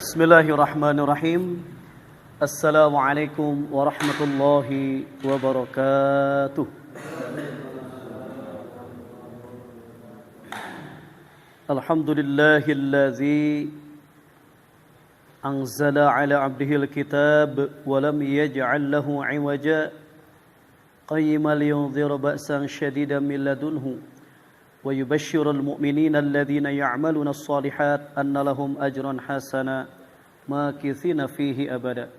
Bismillahirrahmanirrahim. Assalamualaikum warahmatullahi wabarakatuh. Alhamdulillahillazi anzala ala abdihil kitab wa lam yaj'al lahu 'iwaja qayyiman liyunzira ba'san shadidan min ladunhu wa yubashshirul mu'minina alladhina ya'maluna as-solihat anna lahum ajran hasana makithina fihi abada.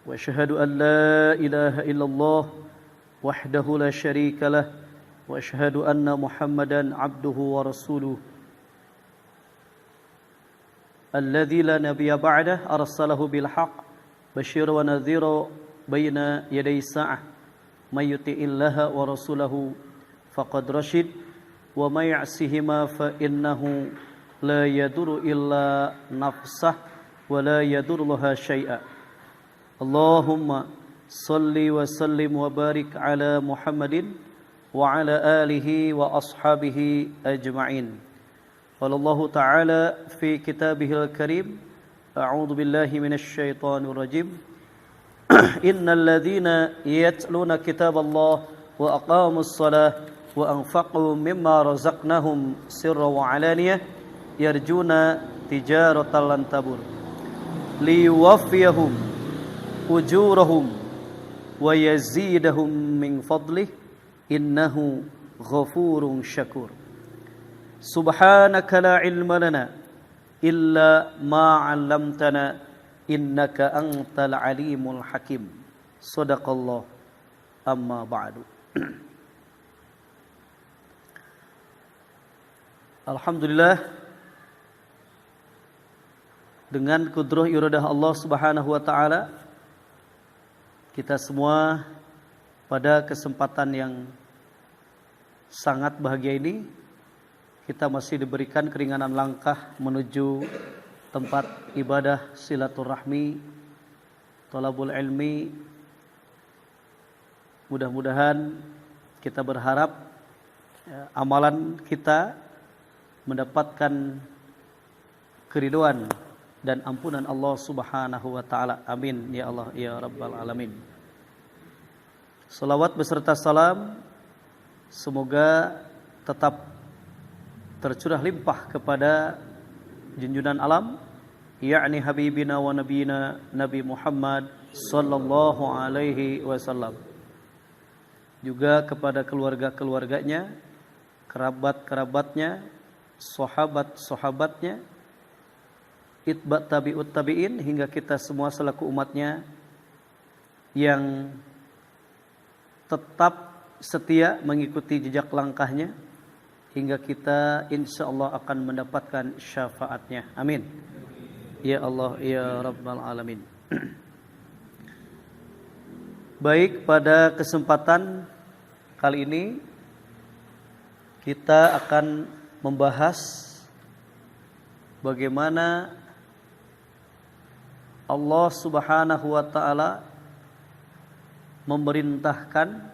Wa asyhadu an la ilaha illallah wahdahu la syarika lah wa asyhadu anna Muhammadan 'abduhu wa rasuluh alladzi la nabiyya ba'dah arsalahu bil haqq basyira wa nadhira baina yaday sa'ah may yuti'illaha wa rasulahu faqad rasyid wa may ya'sihima fa innahu la yadurru illa nafsah wa la yadurruha syai'a. Allahumma salli wa sallim wa barik ala Muhammadin wa ala alihi wa ashabihi ajma'in. Qala Allah ta'ala fi kitabihil karim, a'udzu billahi minasy syaithanir rajim. Innal ladzina yatluna kitaballah wa aqamus shalah wa anfaqu mimma razaqnahum sirran wa alaniyah yarjuna tijaratan lan tabur liwaffiyahum ujurahum wa yazidahum min fadlih innahu ghafurun syakur. Subhanaka la ilma lana illa ma 'allamtana innaka antal alimul hakim. Shadaqallah. Amma ba'du. Alhamdulillah, dengan kudrah iradah Allah Subhanahu wa taala, kita semua pada kesempatan yang sangat bahagia ini kita masih diberikan keringanan langkah menuju tempat ibadah silaturahmi, thalabul ilmi. Mudah-mudahan kita berharap amalan kita mendapatkan keridhaan dan ampunan Allah Subhanahu wa taala. Amin ya Allah ya rabbal alamin. Salawat beserta salam semoga tetap tercurah limpah kepada junjungan alam, yakni habibina wa nabiyina Nabi Muhammad sallallahu alaihi wasallam. Juga kepada keluarga-keluarganya, kerabat-kerabatnya, sahabat-sahabatnya, itba' tabi'ut tabi'in, hingga kita semua selaku umatnya yang tetap setia mengikuti jejak langkahnya hingga kita insyaallah akan mendapatkan syafaatnya. Amin. Ya Allah ya Rabbal alamin. Baik, pada kesempatan kali ini kita akan membahas bagaimana Allah Subhanahu wa taala memerintahkan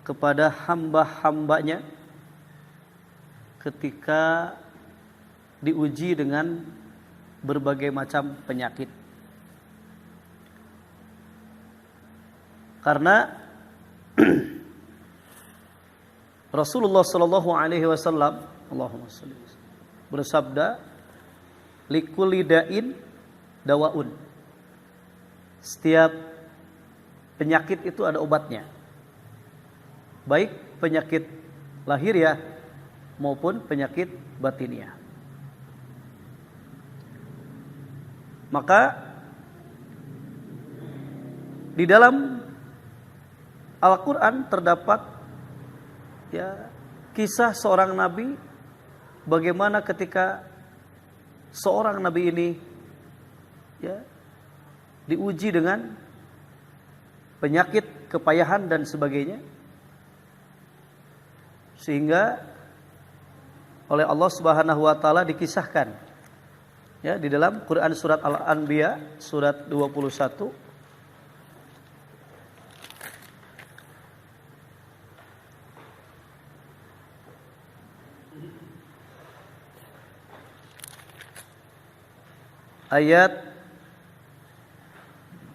kepada hamba-hambanya ketika diuji dengan berbagai macam penyakit. Karena Rasulullah sallallahu alaihi wasallam Allahumma shalli bersabda, likulli da'in dawaun. Setiap penyakit itu ada obatnya. Baik penyakit lahiriah maupun penyakit batiniah. Maka di dalam Al-Quran terdapat kisah seorang nabi, bagaimana ketika seorang nabi ini diuji dengan penyakit, kepayahan dan sebagainya, sehingga oleh Allah Subhanahu wa taala dikisahkan di dalam Quran surat Al-Anbiya surat 21 ayat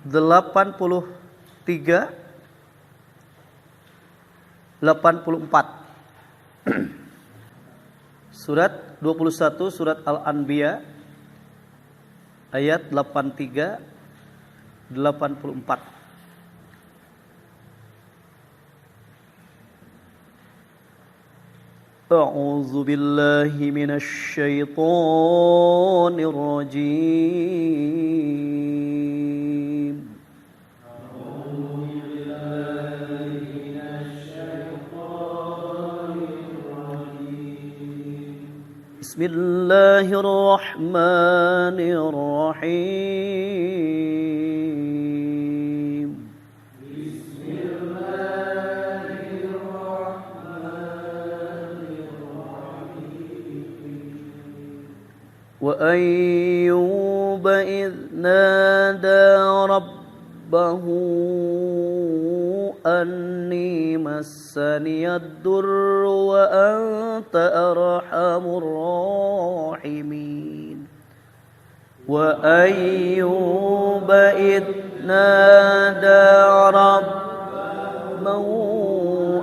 83 84. Surat 21 surat Al-Anbiya ayat 83 84. A'udzu billahi minasy syaithanir rajim. Bismillahirrahmanirrahim. Wa ayyuba idh nada rabbahu anni massaniyad durru wa anta arhamur rahimin. Wa ayyuba idh nada rabbahu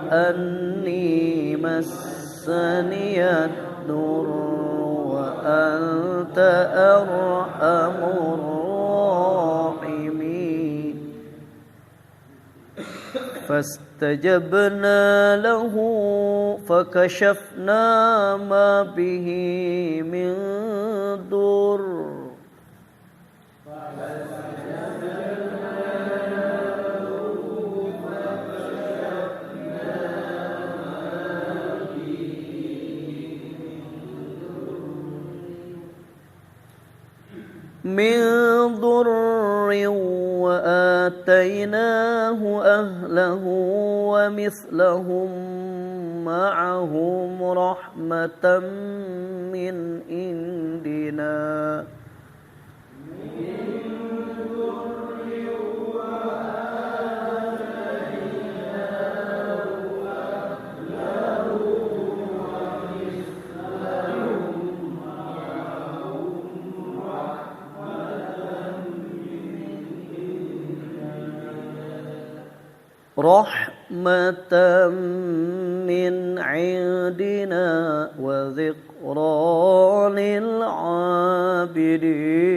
anni massaniyad durru anta arhamur rahimin. Fastajabna lahu fakashafna ma bihi min dur. Min dhurrin wa atainahu ahlahu wa mithlahum ma'ahum rahmatan min indina. Rahmatan min indina wa dhikra lil abidin.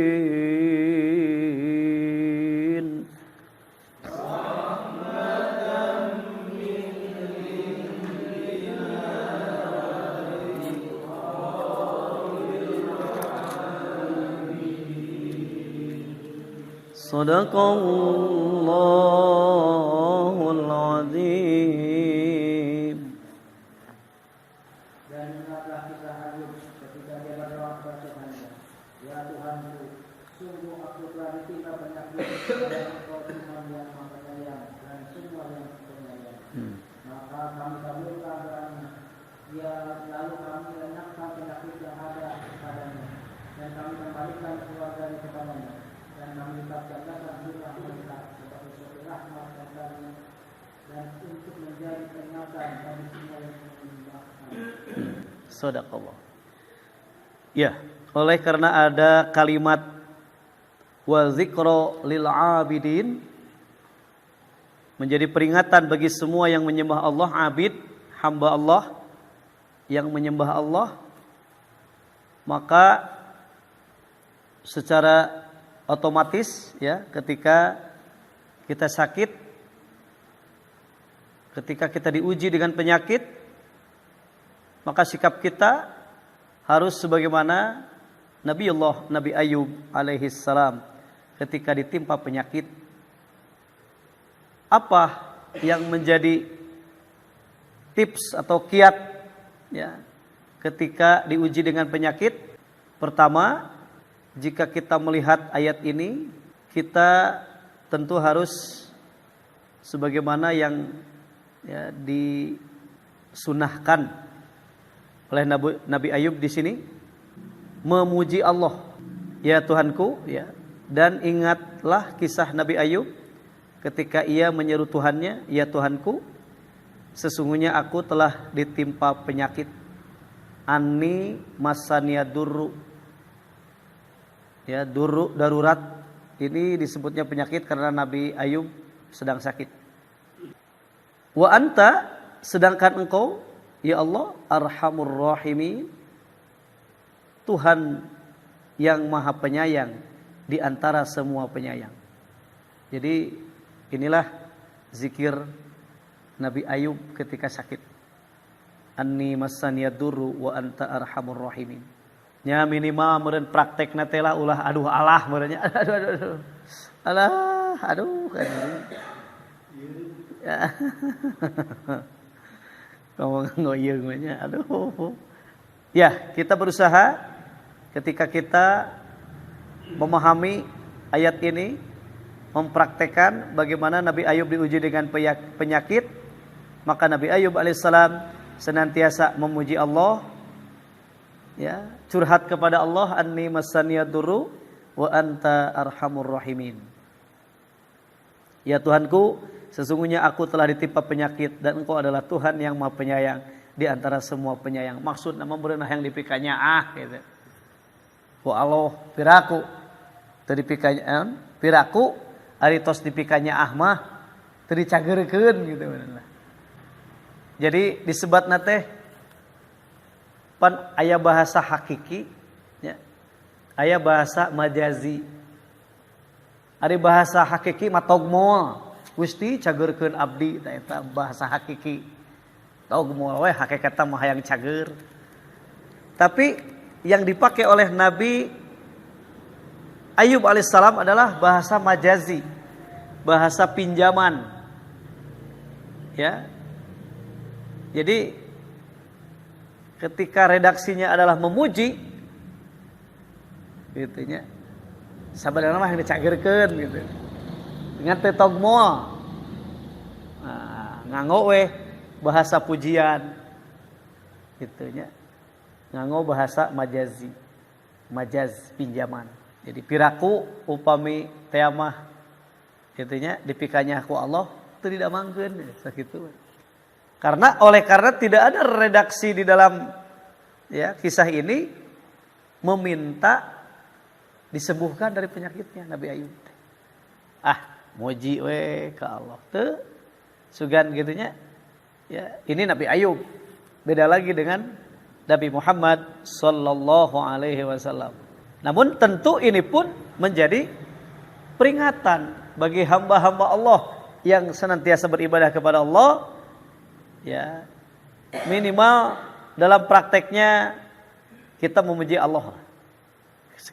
Sadaqallahul azim. Dan ingatlah kita Ayub ketika dia berdoa kepada Tuhannya, ya Tuhanku, sungguh aku telah ditimpa penyakit dan Engkau Tuhan yang Maha Penyayang dan semua yang penyayang. Maka kami kabulkan doanya, ya lalu kami lenyapkan penyakit yang ada padanya, dan kami kembalikan keluarganya kepadanya, dan kami tetapkan jumlah mereka sebagai suatu rahmat dan karunia dan untuk menjadi peringatan bagi semua yang menyembahkan. Sadaqallah. Ya, oleh karena ada kalimat wa dzikra lil abidin, menjadi peringatan bagi semua yang menyembah Allah, abid, hamba Allah yang menyembah Allah, maka secara otomatis ya, ketika kita sakit, ketika kita diuji dengan penyakit, maka sikap kita harus sebagaimana Nabi Ayub alaihi salam ketika ditimpa penyakit. Apa yang menjadi tips atau kiat ya ketika diuji dengan penyakit? Pertama, jika kita melihat ayat ini, kita tentu harus sebagaimana yang ya, disunahkan oleh Nabi Ayub di sini, memuji Allah, ya Tuhanku, ya. Dan ingatlah kisah Nabi Ayub ketika ia menyeru Tuhannya, ya Tuhanku, sesungguhnya aku telah ditimpa penyakit, anni masaniyadurru, Ya, darurat ini disebutnya penyakit karena Nabi Ayub sedang sakit. Wa anta, sedangkan engkau ya Allah arhamur rahimin, Tuhan yang maha penyayang di antara semua penyayang. Jadi inilah zikir Nabi Ayub ketika sakit. Anni massaniyad durru wa anta arhamur rahimin. Nya minimal meureun praktekna teh lah ulah aduh alah meureunnya. Aduh. Alah, aduh kan. Ya. Ngomong ngoyeung nya aduh. Ya, kita berusaha ketika kita memahami ayat ini, mempraktekkan bagaimana Nabi Ayub diuji dengan penyakit, maka Nabi Ayub alaihissalam senantiasa memuji Allah, ya, curhat kepada Allah, anni massaniyad durru wa anta arhamur rahimin. Ya Tuhanku, sesungguhnya aku telah ditimpa penyakit dan Engkau adalah Tuhan yang Maha Penyayang di antara semua penyayang. Maksudna membeureunah yang dipikanya gitu. Ku Allah piraku teu dipikanya piraku ari tos dipikanya mah teu dicageurkeun gitu bener. Jadi disebatna teh pan aya bahasa hakiki ya. Aya bahasa majazi. Ari bahasa hakiki mah togmol, Gusti cageurkeun abdi eta bahasa hakiki. Togmol we hakikatna mah hayang cager. Tapi yang dipakai oleh Nabi Ayub alaihissalam adalah bahasa majazi, bahasa pinjaman. Ya. Jadi ketika redaksinya adalah memuji, gitu nya. Sabarana mah yang dicageurkeun gitu. Dengan teu togmol. Nah, nganggo we bahasa pujian. Gitu nya. Nganggo bahasa majazi. Majaz pinjaman. Jadi piraku upami teh mah kitu nya dipikanya ku Allah teu didamangkeun sakitu. Karena tidak ada redaksi di dalam ya kisah ini meminta disembuhkan dari penyakitnya Nabi Ayub. Muji we ka Allah teu sugan gitunya. Ya, ini Nabi Ayub. Beda lagi dengan Nabi Muhammad sallallahu alaihi wasallam. Namun tentu ini pun menjadi peringatan bagi hamba-hamba Allah yang senantiasa beribadah kepada Allah. Ya, minimal dalam prakteknya kita memuji Allah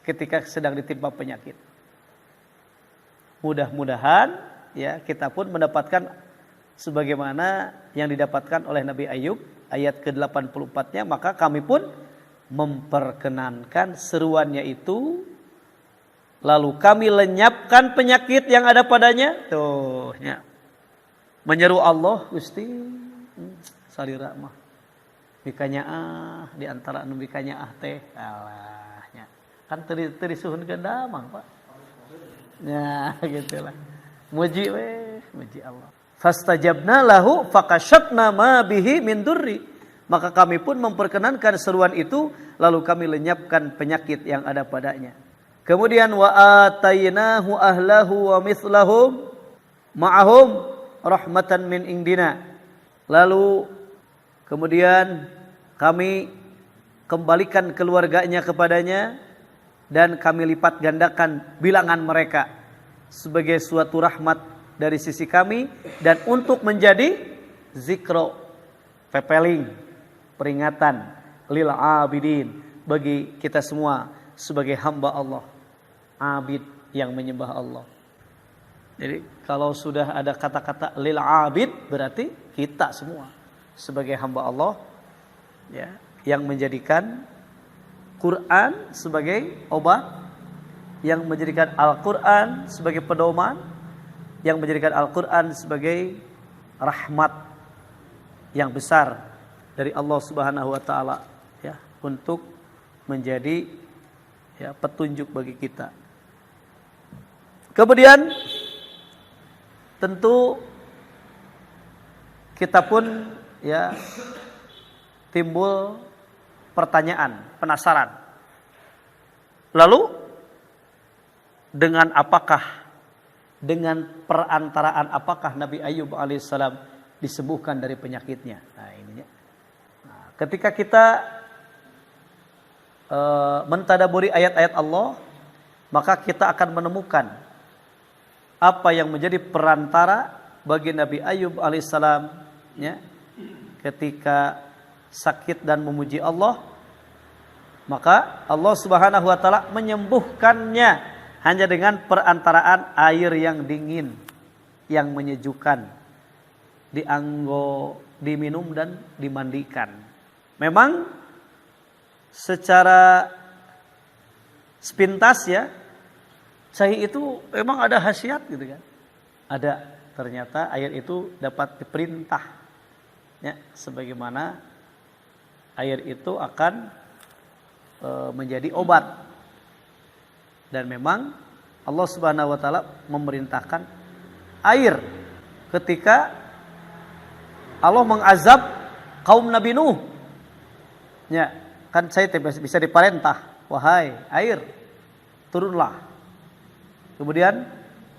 ketika sedang ditimpa penyakit. Mudah-mudahan ya kita pun mendapatkan sebagaimana yang didapatkan oleh Nabi Ayub ayat ke-84-nya, maka kami pun memperkenankan seruannya itu, lalu kami lenyapkan penyakit yang ada padanya. Tuh ya. Menyeru Allah, Gusti salira mah bikanya di antara anu bikanya teh alahnya kan teu disuhunkeun damang Pak. Ya gitulah. Muji Allah. Fastajabna lahu fakashatna ma bihi min durri. Maka kami pun memperkenankan seruan itu, lalu kami lenyapkan penyakit yang ada padanya. Kemudian wa atainahu ahlahu wa mithlahum ma'ahum rahmatan min indina. Lalu kemudian kami kembalikan keluarganya kepadanya dan kami lipat gandakan bilangan mereka sebagai suatu rahmat dari sisi kami dan untuk menjadi zikro, pepeling, peringatan lil abidin bagi kita semua sebagai hamba Allah, abid yang menyembah Allah. Jadi kalau sudah ada kata-kata lil abid berarti kita semua sebagai hamba Allah ya, yang menjadikan Quran sebagai obat, yang menjadikan Al-Quran sebagai pedoman, yang menjadikan Al-Quran sebagai rahmat yang besar dari Allah Subhanahu wa taala ya, untuk menjadi ya petunjuk bagi kita. Kemudian tentu kita pun ya timbul pertanyaan, penasaran. Lalu dengan apakah, dengan perantaraan apakah Nabi Ayub alaihissalam disembuhkan dari penyakitnya. Nah, ininya. Nah, ketika kita mentadaburi ayat-ayat Allah, maka kita akan menemukan apa yang menjadi perantara bagi Nabi Ayub alaihissalam, ya, ketika sakit dan memuji Allah, maka Allah Subhanahu wa taala menyembuhkannya hanya dengan perantaraan air yang dingin, yang menyejukkan, diminum dan dimandikan. Memang secara sepintas ya, sahih itu memang ada khasiat gitu kan. Ada, ternyata air itu dapat diperintah, ya, sebagaimana air itu akan menjadi obat. Dan memang Allah Subhanahu wa taala memerintahkan air ketika Allah mengazab kaum Nabi Nuh. Ya, kan saya bisa diperintah, wahai air, turunlah. Kemudian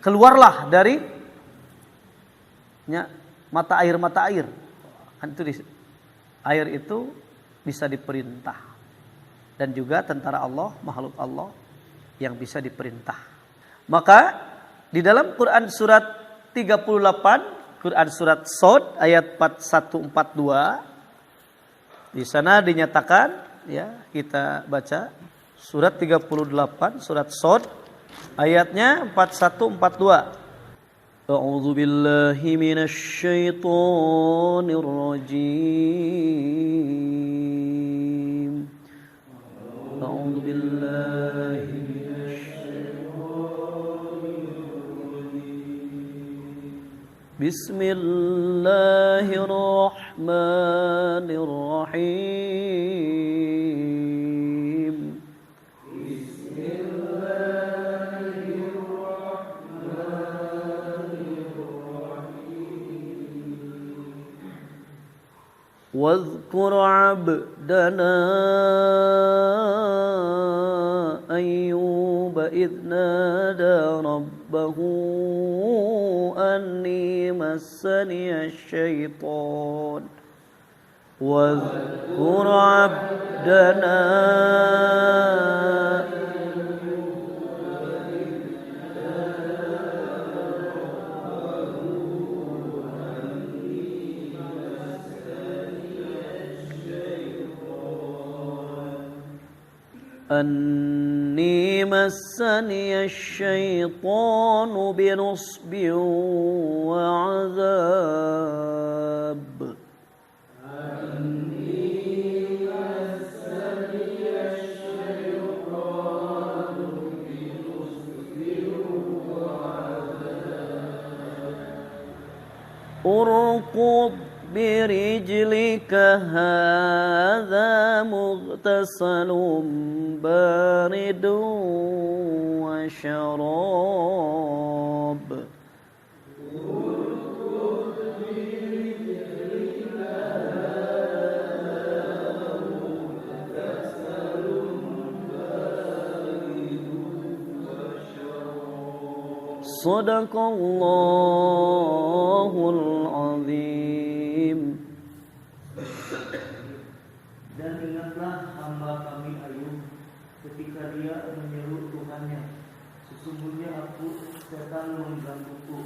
keluarlah dari mata air. Kan itu air itu bisa diperintah. Dan juga tentara Allah, makhluk Allah yang bisa diperintah. Maka di dalam Quran surat 38, Quran surat Shad ayat 4142, di sana dinyatakan, ya, kita baca surat 38 surat Shad ayatnya 4142. A'udzu billahi minasy syaithanir rajim. A'udzu billahi minasy syaithanir rajim. Bismillahirrahmanirrahim. واذكر عبدنا أيوب إذ نادى ربه أني مسني الشيطان واذكر عبدنا أني مسني الشيطان بنصب وعذاب اركض برجلك هذا مغتسل بارد وشراب Sadaqallahul azim. Dan ingatlah hamba kami Ayub ketika dia menyeru Tuhannya, sesungguhnya aku setan menggangguku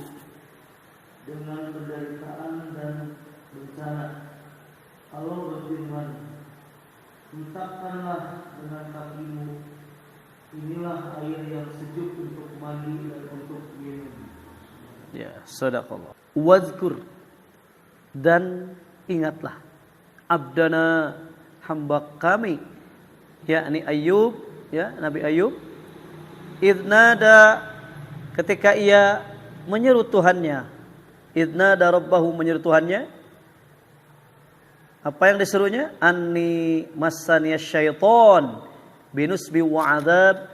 dengan penderitaan dan bencana. Allah berfirman, hentakkanlah dengan kakimu, inilah air yang sejuk untuk mandi dan untuk minum. Ya, sadaqallah. Wazkur, dan ingatlah, abdana, hamba kami, yakni Ayub, ya, Nabi Ayub, idnada, ketika ia menyeru Tuhannya, idnada rabbahu, menyeru Tuhannya. Apa yang diserunya? Anni massaniya syaitan binusbi wa adzab,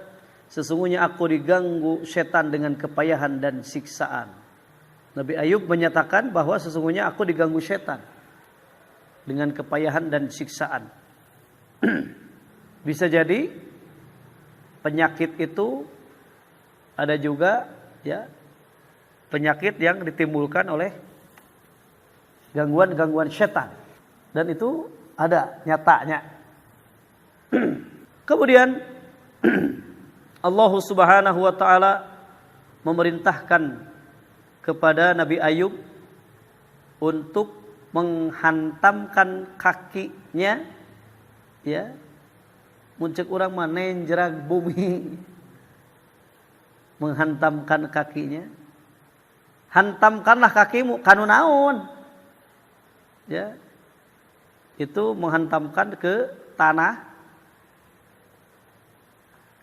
sesungguhnya aku diganggu setan dengan kepayahan dan siksaan. Nabi Ayub menyatakan bahwa sesungguhnya aku diganggu setan dengan kepayahan dan siksaan. Bisa jadi penyakit itu ada juga ya penyakit yang ditimbulkan oleh gangguan-gangguan setan. Dan itu ada nyatanya. Kemudian Allah Subhanahu wa taala memerintahkan kepada Nabi Ayub untuk menghantamkan kakinya ya muncul orang manen jerag bumi, menghantamkan kakinya. Hantamkanlah kakimu kanu naon ya, itu menghantamkan ke tanah.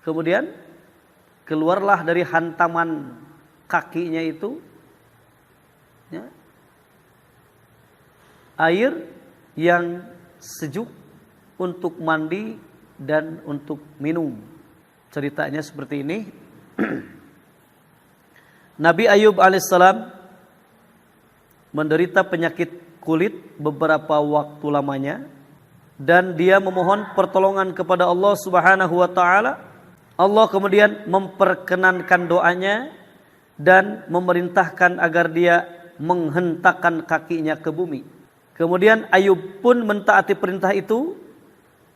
Kemudian keluarlah dari hantaman kakinya itu ya, air yang sejuk untuk mandi dan untuk minum. Ceritanya seperti ini. Nabi Ayub alaihissalam menderita penyakit kulit beberapa waktu lamanya, dan dia memohon pertolongan kepada Allah Subhanahu wa taala. Allah kemudian memperkenankan doanya dan memerintahkan agar dia menghentakkan kakinya ke bumi. Kemudian Ayub pun mentaati perintah itu,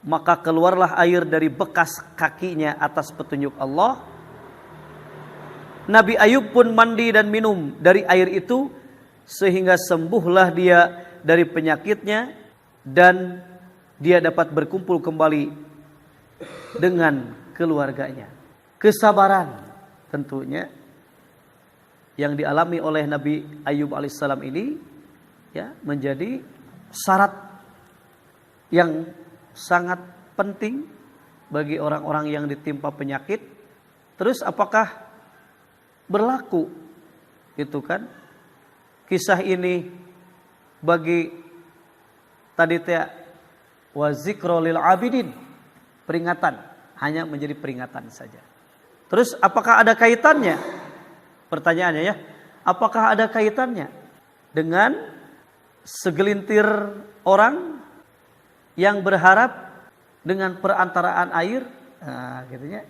maka keluarlah air dari bekas kakinya atas petunjuk Allah. Nabi Ayub pun mandi dan minum dari air itu, sehingga sembuhlah dia dari penyakitnya dan dia dapat berkumpul kembali dengan keluarganya. Kesabaran tentunya yang dialami oleh Nabi Ayub alaihissalam ini ya menjadi syarat yang sangat penting bagi orang-orang yang ditimpa penyakit. Terus apakah berlaku itu kan kisah ini bagi tadi teh wa zikra lil abidin, peringatan, hanya menjadi peringatan saja. Terus apakah ada kaitannya? Pertanyaannya ya, apakah ada kaitannya dengan segelintir orang yang berharap dengan perantaraan air, nah, gitu ya,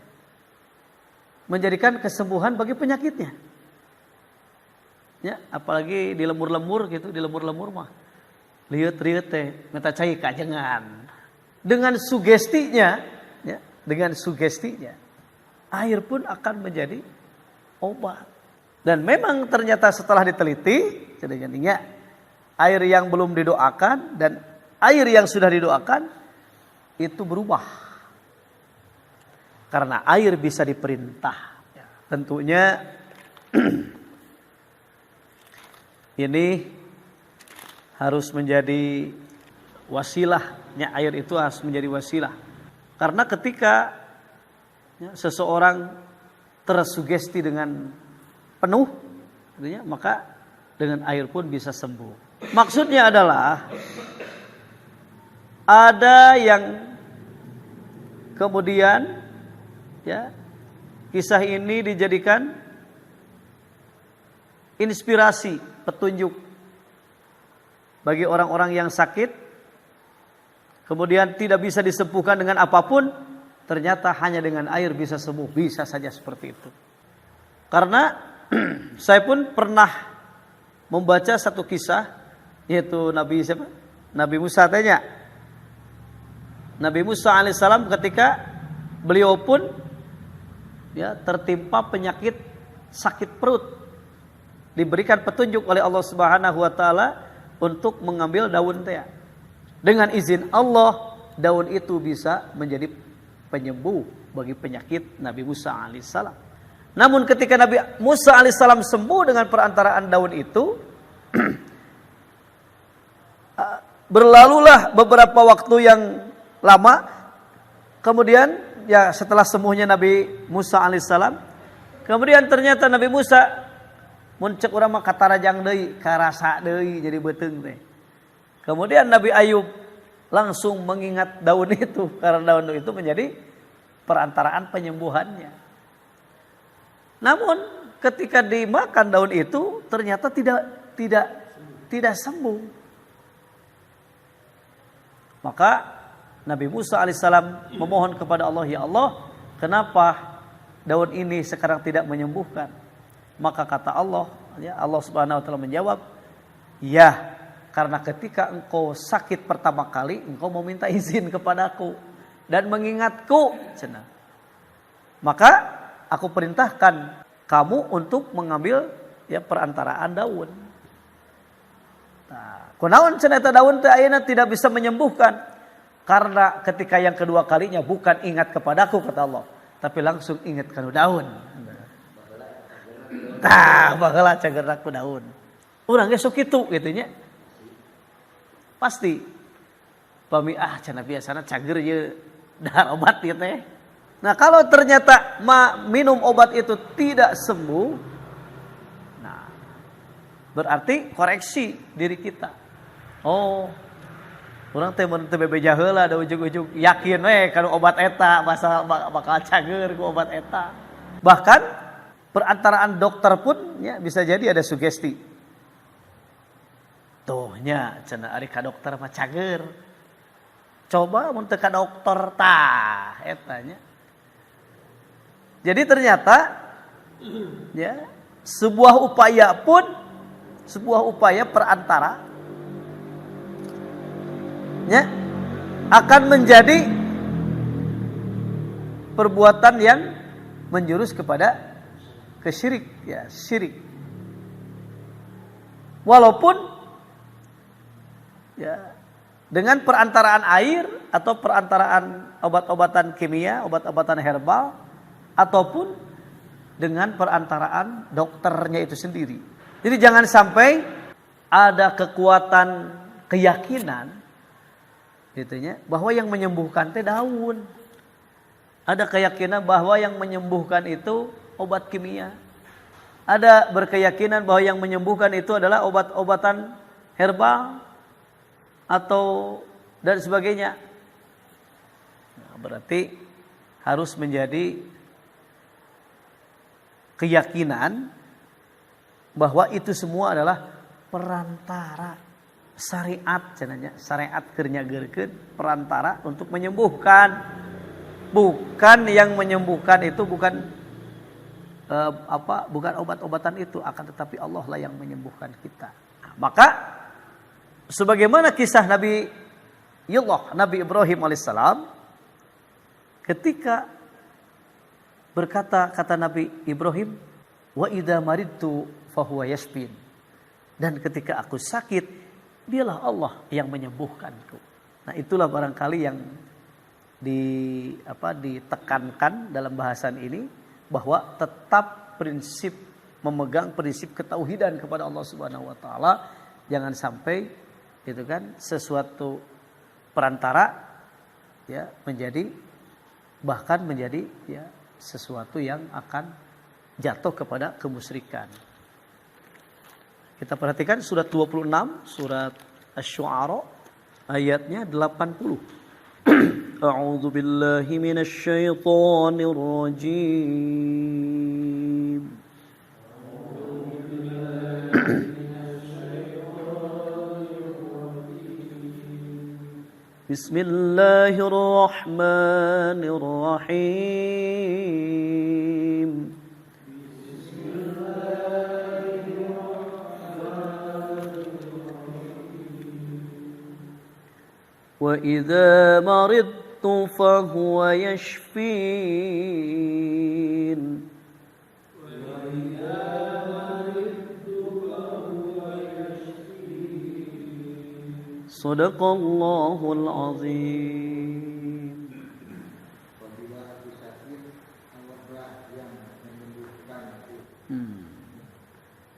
menjadikan kesembuhan bagi penyakitnya? Ya, apalagi di lemur-lemur gitu, di lemur-lemur mah liut-liut teh minta cai kajengan. Dengan sugestinya, ya, dengan sugestinya air pun akan menjadi obat. Dan memang ternyata setelah diteliti, jadinya air yang belum didoakan dan air yang sudah didoakan itu berubah. Karena air bisa diperintah. Tentunya ini harus menjadi wasilahnya, air itu harus menjadi wasilah. Karena ketika ya, seseorang tersugesti dengan penuh, artinya, maka dengan air pun bisa sembuh. Maksudnya adalah ada yang kemudian ya kisah ini dijadikan inspirasi, petunjuk bagi orang-orang yang sakit, kemudian tidak bisa disembuhkan dengan apapun, ternyata hanya dengan air bisa sembuh. Bisa saja seperti itu. Karena saya pun pernah membaca satu kisah, yaitu Nabi siapa? Nabi Musa tanya. Nabi Musa alaihissalam ketika beliau pun ya tertimpa penyakit sakit perut, diberikan petunjuk oleh Allah Subhanahu wa taala untuk mengambil daun teh. Dengan izin Allah, daun itu bisa menjadi penyembuh bagi penyakit Nabi Musa alaihissalam. Namun ketika Nabi Musa alaihissalam sembuh dengan perantaraan daun itu, berlalulah beberapa waktu yang lama. Kemudian ya setelah sembuhnya Nabi Musa alaihissalam, kemudian ternyata Nabi Musa muncul urang mah katarajang deui, karasa deui jadi beuteung teh. Kemudian Nabi Ayub langsung mengingat daun itu, karena daun itu menjadi perantaraan penyembuhannya. Namun ketika dimakan daun itu ternyata tidak sembuh. Maka Nabi Musa alaihissalam memohon kepada Allah, ya Allah, kenapa daun ini sekarang tidak menyembuhkan? Maka kata Allah, ya, Allah Subhanahu wa taala menjawab, ya, karena ketika engkau sakit pertama kali, engkau meminta izin kepadaku dan mengingatku, cenah. Maka aku perintahkan kamu untuk mengambil ya perantaraan daun. Nah, kunaon cenah eta daun teh ayeuna tidak bisa menyembuhkan? Karena ketika yang kedua kalinya bukan ingat kepadaku kata Allah, tapi langsung ingat kana daun. Tah, baheula cagerna ku daun. Urang ge sok kitu gitu nya. Pasti pami cenah biasana cager ye dahar obat ieu teh. Nah, kalau ternyata minum obat itu tidak sembuh, nah berarti koreksi diri kita. Oh, urang teh mun teu bebeja heula da ujug-ujug yakin we kana obat eta bakal cager ku obat eta. Bahkan perantaraan dokter pun ya bisa jadi ada sugesti. Tuh nya cenah ari ka dokter mah cager. Coba mun teu ka dokter tah eta nya. Jadi ternyata ya sebuah upaya perantara ya akan menjadi perbuatan yang menjurus kepada kesyirik ya, syirik. Walaupun ya, dengan perantaraan air atau perantaraan obat-obatan kimia, obat-obatan herbal, ataupun dengan perantaraan dokternya itu sendiri. Jadi jangan sampai ada kekuatan keyakinan, gitunya, bahwa yang menyembuhkan teh daun. Ada keyakinan bahwa yang menyembuhkan itu obat kimia. Ada berkeyakinan bahwa yang menyembuhkan itu adalah obat-obatan herbal atau dan sebagainya. Nah, berarti harus menjadi keyakinan bahwa itu semua adalah perantara syariat cenanya, syariat keur nyageurkeun perantara untuk menyembuhkan. Bukan yang menyembuhkan itu bukan bukan obat-obatan itu, akan tetapi Allah lah yang menyembuhkan kita. Nah, maka sebagaimana kisah Nabi Ibrahim alaihissalam ketika berkata kata Nabi Ibrahim, wa idza maridtu fahuwa yashfin. Dan ketika aku sakit, dialah Allah yang menyembuhkanku. Nah, itulah barangkali yang ditekankan dalam bahasan ini, bahwa tetap memegang prinsip ketauhidan kepada Allah Subhanahu wa taala. Jangan sampai itu kan sesuatu perantara ya menjadi ya sesuatu yang akan jatuh kepada kemusyrikan. Kita perhatikan surat 26, surat Asy-Syu'ara ayatnya 80. A'udzu billahi minasy syaithanir rajim. Bismillahirrahmanirrahim. Wa idza maridtu fahuwa yashfin. Sadaqallahul azim.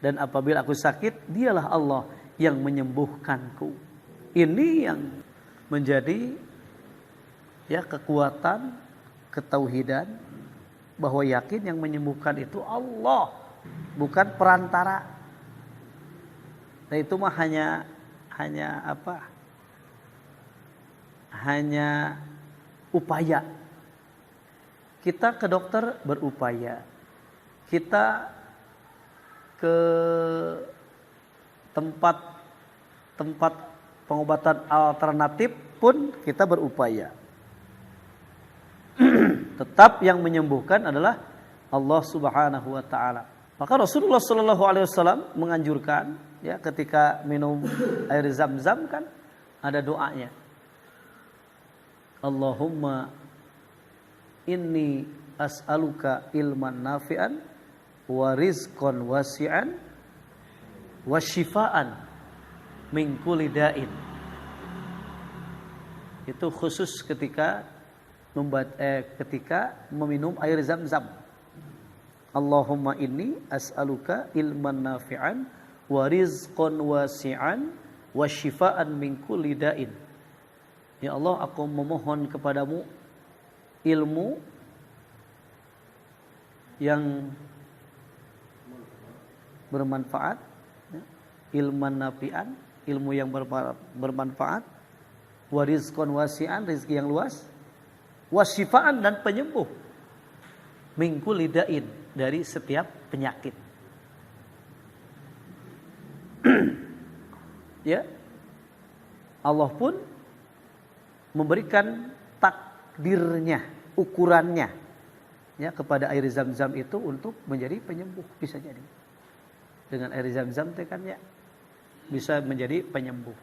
Dan apabila aku sakit, dialah Allah yang menyembuhkanku. Ini yang menjadi ya kekuatan ketauhidan, bahwa yakin yang menyembuhkan itu Allah, bukan perantara. Nah, itu mah hanya upaya. Kita ke dokter berupaya. Kita ke tempat pengobatan alternatif pun kita berupaya. Tetap yang menyembuhkan adalah Allah Subhanahu wa taala. Maka Rasulullah sallallahu alaihi wasallam menganjurkan ya ketika minum air Zam-Zam kan ada doanya. Allahumma inni as'aluka ilman nafi'an wa rizqan wasi'an wa syifaan min kulli da'in. Itu khusus ketika ketika meminum air Zam-Zam. Allahumma inni as'aluka ilman nafi'an wa rizqan wasi'an wa syifaan min kulli da'in. Ya Allah, aku memohon kepadamu ilmu yang bermanfaat, ilman nafi'an, ilmu yang bermanfaat, wa rizqan wasi'an, rezeki yang luas, wa syifaan dan penyembuh, min kulli da'in, dari setiap penyakit. Ya, Allah pun memberikan takdirnya, ukurannya ya kepada air Zam-Zam itu untuk menjadi penyembuh, bisa jadi. Dengan air Zam-Zam itu kan ya bisa menjadi penyembuh.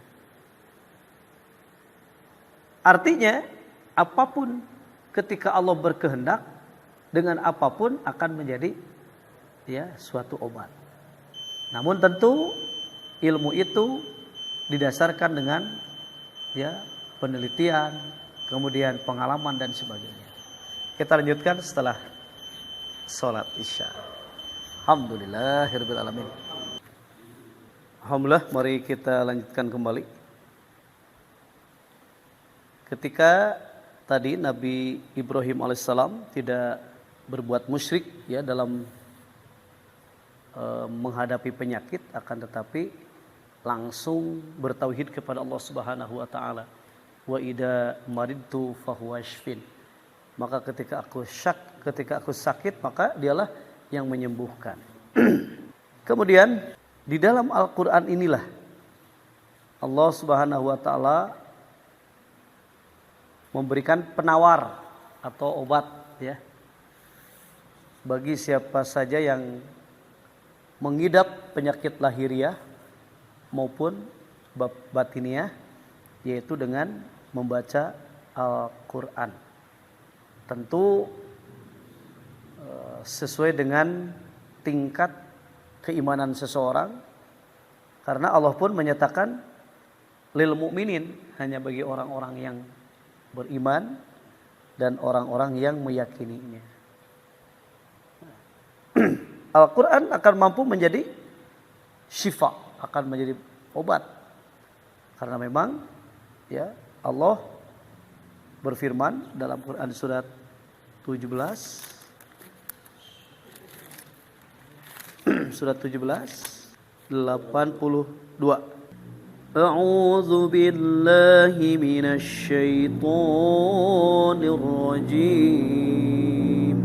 Artinya apapun ketika Allah berkehendak, dengan apapun akan menjadi ya suatu obat. Namun tentu ilmu itu didasarkan dengan ya penelitian, kemudian pengalaman dan sebagainya. Kita lanjutkan setelah sholat isya. Alhamdulillahirabbil alamin. Alhamdulillah, mari kita lanjutkan kembali. Ketika tadi Nabi Ibrahim alaihissalam tidak berbuat musyrik ya dalam menghadapi penyakit, akan tetapi langsung bertauhid kepada Allah Subhanahu wa taala. Wa idza maridtu fahuwa yashfin. Maka ketika aku sakit, maka dialah yang menyembuhkan. Kemudian di dalam Al-Qur'an inilah Allah Subhanahu wa taala memberikan penawar atau obat ya bagi siapa saja yang mengidap penyakit lahiriah maupun batiniah, yaitu dengan membaca Al-Quran. Tentu sesuai dengan tingkat keimanan seseorang, karena Allah pun menyatakan lil mu'minin, hanya bagi orang-orang yang beriman dan orang-orang yang meyakininya. Al-Quran akan mampu menjadi syifa, akan menjadi obat, karena memang ya Allah berfirman dalam Quran surat 17 surat 17 82. A'udzu billahi minasy syaithanir rajim.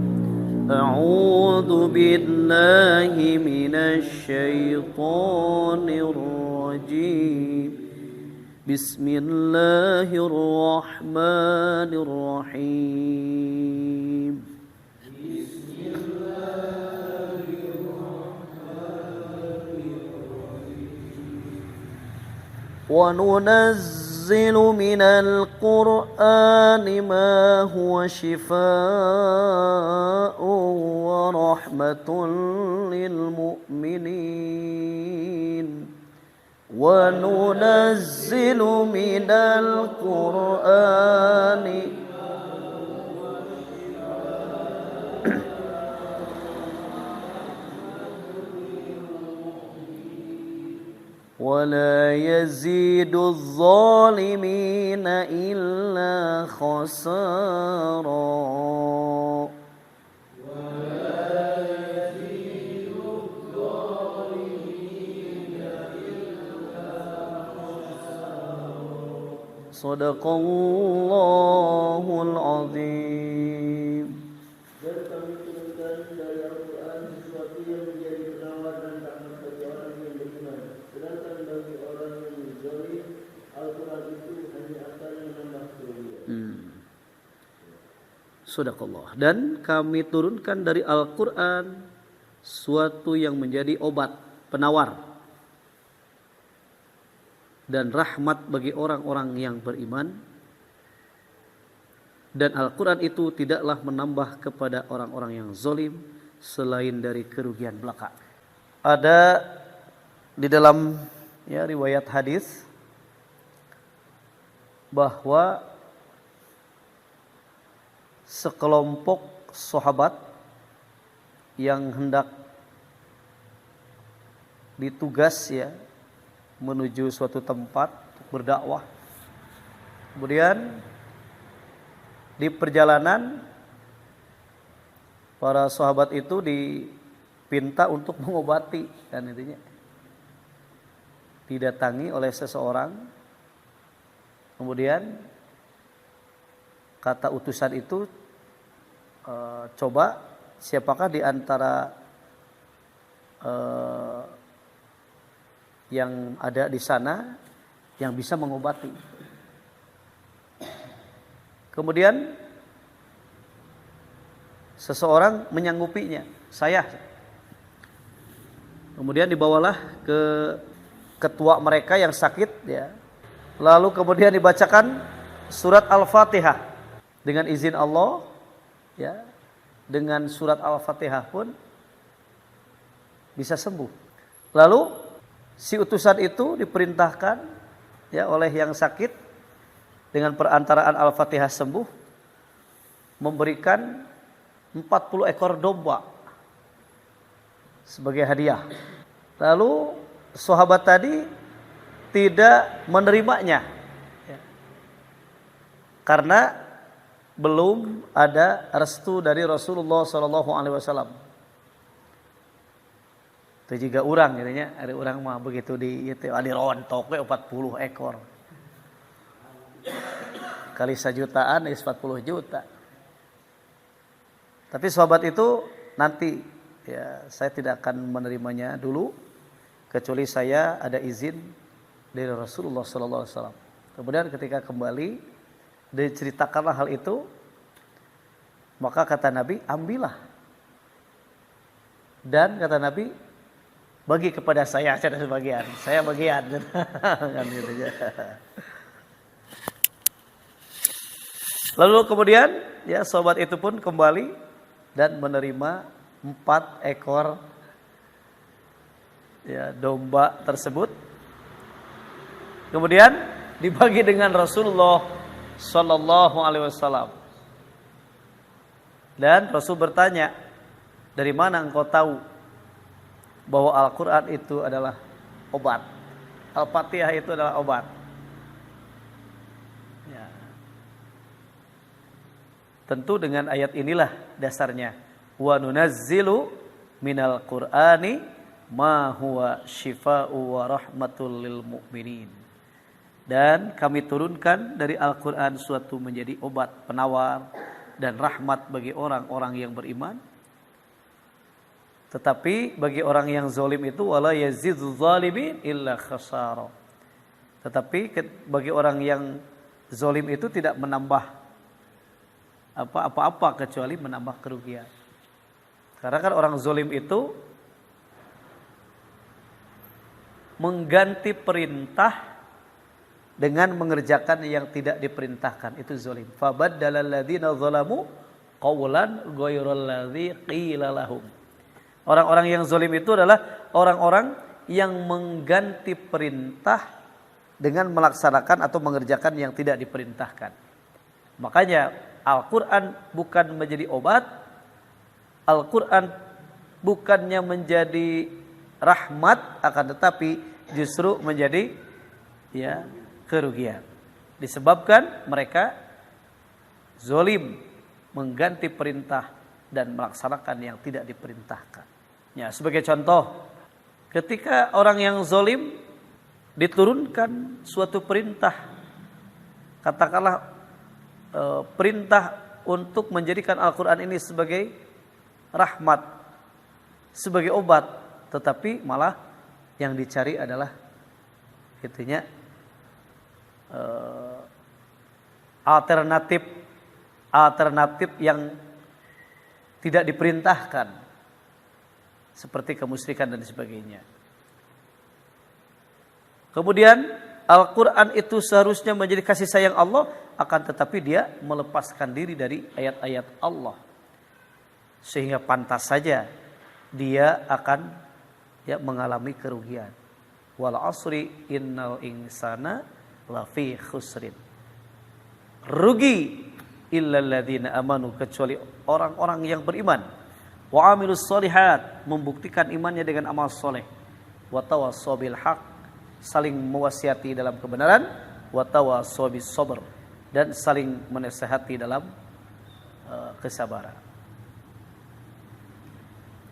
A'udzu billahi minasy syaithanir rajim. Bismillahirrahmanirrahim. Wa nunazzilu minal Qur'ani ma huwa shifaa'un wa rahmatun lil mu'minin. Wa nunazzilu minal Qur'ani wa la yazidu adh-dhalimina illa khasara. Sadaqallahul azim. Dan kami turunkan dari Al-Quran sesuatu yang menjadi penawar dan rahmat bagi orang yang beriman. Sedangkan bagi orang yang zalim, Al-Quran itu hanya akan menambah kerugian. Sadaqallah. Dan kami turunkan dari Al-Quran suatu yang menjadi obat, penawar, dan rahmat bagi orang-orang yang beriman. Dan Al-Quran itu tidaklah menambah kepada orang-orang yang zalim selain dari kerugian belaka. Ada di dalam riwayat hadis bahwa sekelompok sahabat yang hendak ditugas menuju suatu tempat untuk berdakwah. Kemudian di perjalanan para sahabat itu dipinta untuk mengobati, kan intinya didatangi oleh seseorang. Kemudian kata utusan itu, coba siapakah di antara yang ada di sana yang bisa mengobati. Kemudian seseorang menyanggupinya, saya. Kemudian dibawalah ke ketua mereka yang sakit, lalu kemudian dibacakan surat Al-Fatihah dengan izin Allah, dengan surat Al-Fatihah pun bisa sembuh. Lalu si utusan itu diperintahkan oleh yang sakit dengan perantaraan Al-Fatihah sembuh, memberikan 40 ekor domba sebagai hadiah. Lalu sahabat tadi tidak menerimanya karena belum ada restu dari Rasulullah SAW. Itu juga orang katanya, ada orang mah begitu dirontok 40 ekor. Kali 1 jutaan 40 juta. Tapi sahabat itu nanti saya tidak akan menerimanya dulu kecuali saya ada izin dari Rasulullah SAW. Kemudian ketika kembali diceritakanlah hal itu, maka kata Nabi, ambillah. Dan kata Nabi, bagi kepada saya sebagian, saya bagian. Kan gitu aja. Lalu kemudian sahabat itu pun kembali dan menerima 4 ekor domba tersebut. Kemudian dibagi dengan Rasulullah Sallallahu Alaihi Wasallam. Dan Rasul bertanya, dari mana engkau tahu bahwa Al-Quran itu adalah obat? Al-Fatihah itu adalah obat. Tentu dengan ayat inilah dasarnya. Wa nunazzilu minal Qur'ani ma huwa shifaa'u wa rahmatul lil mu'minin. Dan kami turunkan dari Al-Quran suatu menjadi obat, penawar dan rahmat bagi orang-orang yang beriman. Tetapi bagi orang yang zalim itu wala yazidzu zalimin illa khasara. Tetapi bagi orang yang zalim itu tidak menambah apa-apa kecuali menambah kerugian. Karena kan orang zalim itu mengganti perintah dengan mengerjakan yang tidak diperintahkan, itu zalim. Fabaddalal ladzina zalamu qawlan ghairal ladzi qila lahum. Orang-orang yang zalim itu adalah orang-orang yang mengganti perintah dengan melaksanakan atau mengerjakan yang tidak diperintahkan. Makanya Al-Quran bukan menjadi obat, Al-Quran bukannya menjadi rahmat, akan tetapi justru menjadi kerugian. Disebabkan mereka zalim, mengganti perintah dan melaksanakan yang tidak diperintahkan. Sebagai contoh, ketika orang yang zalim diturunkan suatu perintah, katakanlah perintah untuk menjadikan Al-Quran ini sebagai rahmat, sebagai obat, tetapi malah yang dicari adalah alternatif alternatif yang tidak diperintahkan seperti kemusyrikan dan sebagainya. Kemudian Al-Quran itu seharusnya menjadi kasih sayang Allah, akan tetapi dia melepaskan diri dari ayat-ayat Allah, sehingga pantas saja dia akan mengalami kerugian. Wal asri innal insana lafi khusrin. Rugi illal ladzina amanu, kecuali orang-orang yang beriman. Wa amilus solihat, membuktikan imannya dengan amal soleh. Wa tawassaw bil haq, saling mewasiati dalam kebenaran. Wa tawassaw bis sabr, dan saling menasihati dalam kesabaran.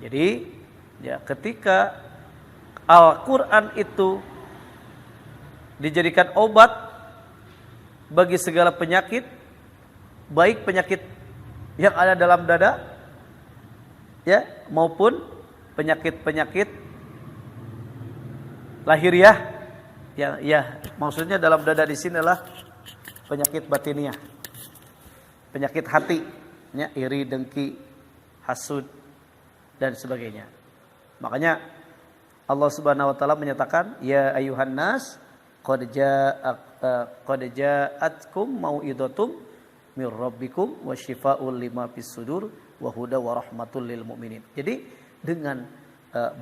Jadi ketika Al-Quran itu dijadikan obat bagi segala penyakit, baik penyakit yang ada dalam dada maupun penyakit-penyakit lahiriah, maksudnya dalam dada di sini adalah penyakit batiniah, penyakit hati, iri, dengki, hasud dan sebagainya. Makanya Allah Subhanahu wa taala menyatakan, ya ayuhan nas qad ja'atkum mau'idatum mir rabbikum wa syifaa'un lima fis sudur wa huda wa rahmatul lil mu'minin. Jadi dengan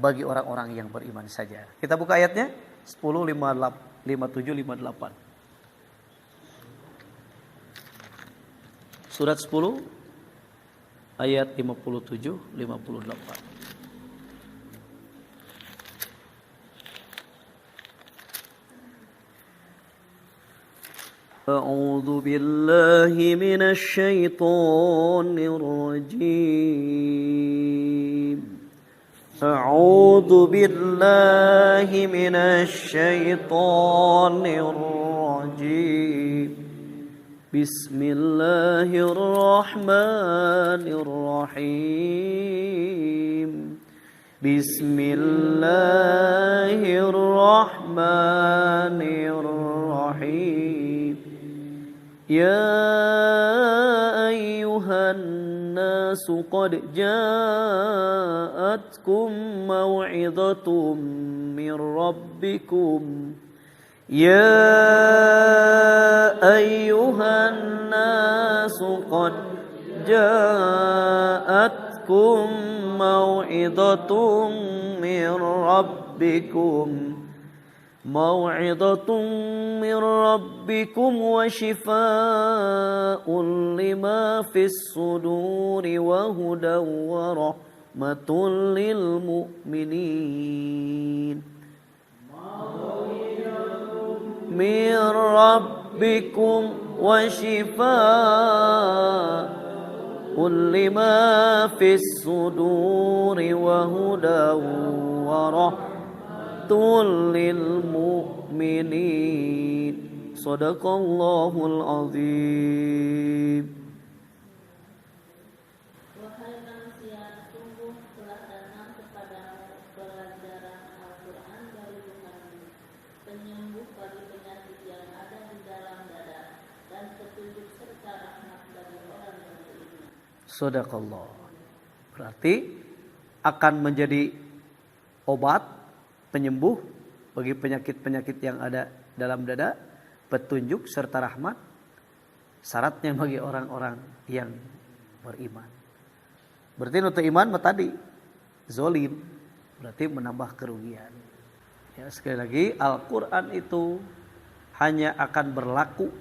bagi orang-orang yang beriman saja. Kita buka ayatnya 10, 57, 58. Surat 10 ayat 57, 58. أعوذ بالله من الشيطان الرجيم أعوذ بالله من الشيطان الرجيم بسم الله الرحمن الرحيم بسم الله الرحمن الرحيم يا أيها الناس قد جاءتكم موعظة من ربكم يا أيها الناس قد جاءتكم موعظة من ربكم وشفاء لما في الصدور وهدى ورحمة للمؤمنين من ربكم وشفاء لما في الصدور وهدى ورحمة للمؤمنين صدق الله العظيم. Wahai manusia, sungguh telah datang kepadamu pelajaran Al-Quran dari Tuhanmu, penyembuh bagi penyakit yang ada di dalam dada, dan petunjuk serta rahmat bagi orang yang beriman. Shadaqallah. Berarti akan menjadi obat, penyembuh bagi penyakit-penyakit yang ada dalam dada, petunjuk serta rahmat. Syaratnya bagi orang-orang yang beriman. Berarti nutu iman tadi zolim, berarti menambah kerugian. Ya, sekali lagi Al-Quran itu hanya akan berlaku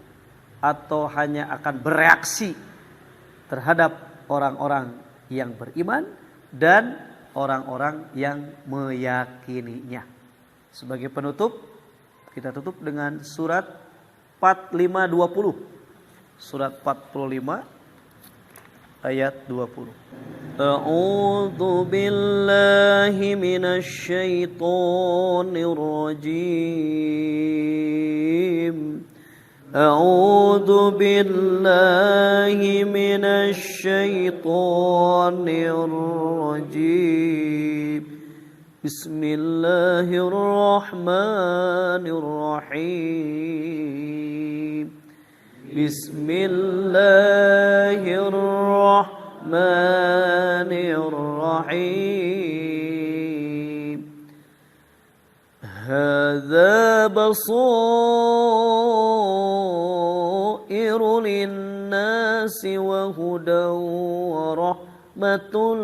atau hanya akan bereaksi terhadap orang-orang yang beriman dan orang-orang yang meyakininya. Sebagai penutup, kita tutup dengan surat 45-20. Surat 45 ayat 20. A'udzu billahi minasy syaithanir rajim. A'udzu billahi minasy syaithanir rajim. Bismillahirrahmanirrahim. Bismillahirrahmanirrahim. Hadza basairu lin-nasi wa hudan wa rahmatun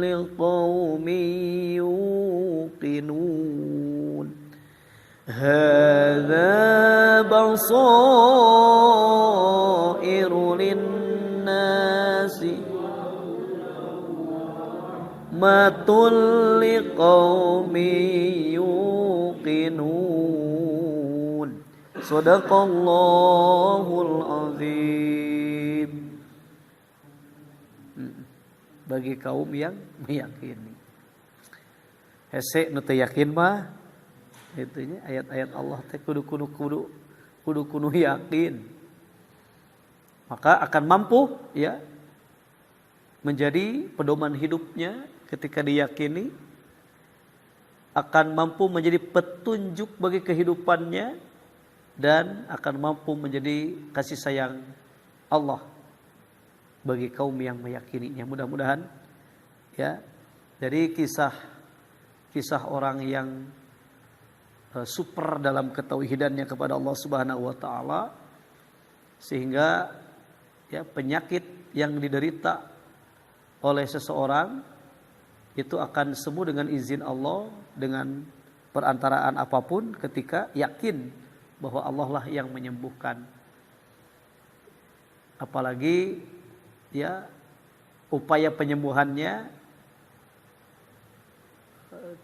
liqaumin yuqinun. Hadza basairu lin-nasi matul liqaumin yuqinun. Shadaqallahul azim. Bagi kaum yang meyakini. Hese nu teu yakin mah itunya ayat-ayat Allah teh kudu yakin. Maka akan mampu ya menjadi pedoman hidupnya ketika diyakini, akan mampu menjadi petunjuk bagi kehidupannya, dan akan mampu menjadi kasih sayang Allah bagi kaum yang meyakininya. Mudah-mudahan ya dari kisah orang yang super dalam ketauhidannya kepada Allah Subhanahu wa taala, sehingga ya penyakit yang diderita oleh seseorang itu akan sembuh dengan izin Allah, dengan perantaraan apapun ketika yakin bahwa Allah lah yang menyembuhkan. Apalagi ya upaya penyembuhannya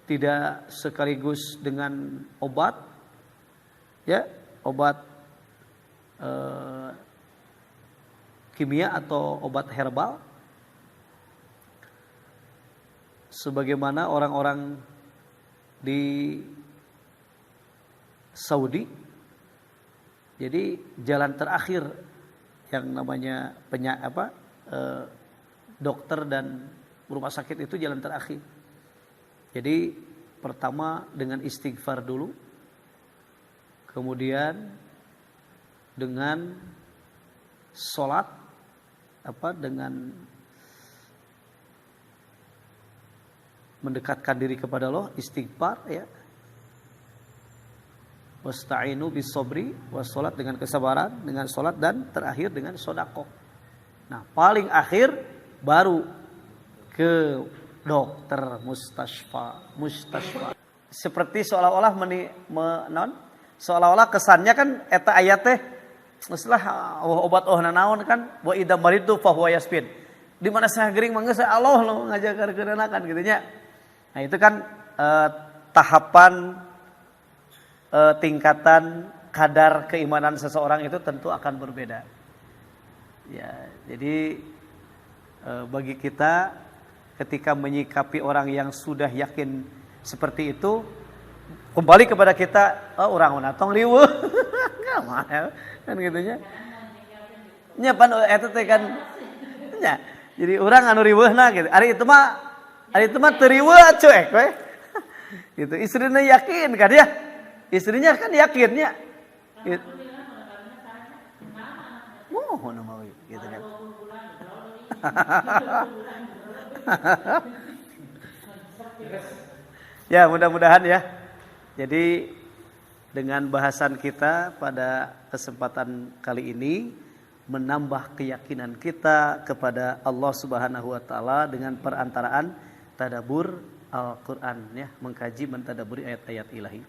tidak sekaligus dengan obat, ya obat kimia atau obat herbal, sebagaimana orang-orang di Saudi. Jadi jalan terakhir yang namanya dokter dan rumah sakit itu jalan terakhir. Jadi pertama dengan istighfar dulu, kemudian dengan sholat, dengan mendekatkan diri kepada Allah, istighfar ya. Wasta'inu bis sabri was sholat, dengan kesabaran, dengan sholat, dan terakhir dengan sedekah. Nah, paling akhir baru ke dokter, mustasfa. Seperti seolah-olah seolah-olah kesannya kan eta ayat teh setelah obat nanaon kan, wa idza maritu fa huwa yasfin. Di mana saya gering mangga saya Allah lo ngajakarkeunana gitu nya. Nah, itu kan tahapan tingkatan kadar keimanan seseorang itu tentu akan berbeda. Ya, jadi bagi kita ketika menyikapi orang yang sudah yakin seperti itu, kembali kepada kita, orang tong riweuh. Kan gitu nya. Nya pan eta teh kan nya. Jadi orang anu riweuhna gitu. Ari itu mah teu riweuh cuek we. Gitu. Istrinya yakin kan ya? Istrinya kan yakinnya. Gitu. Mohon mawi gitu kan. Ya, mudah-mudahan ya. Jadi dengan bahasan kita pada kesempatan kali ini menambah keyakinan kita kepada Allah Subhanahu wa taala dengan perantaraan tadabbur Al-Qur'an ya, mengkaji mentadabburi ayat-ayat ilahi.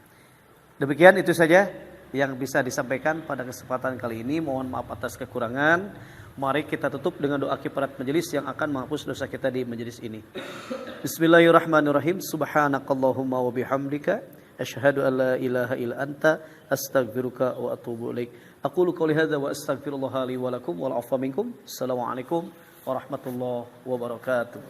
Demikian itu saja yang bisa disampaikan pada kesempatan kali ini. Mohon maaf atas kekurangan. Mari kita tutup dengan doa kifarat majelis yang akan menghapus dosa kita di majelis ini. Bismillahirrahmanirrahim. Subhanakallahumma wa bihamdika asyhadu an la ilaha illa anta astaghfiruka wa atubu ilaik. Aqulu qouli hadza wa astaghfirullaha li wa lakum wal afwa minkum. Assalamualaikum warahmatullahi wabarakatuh.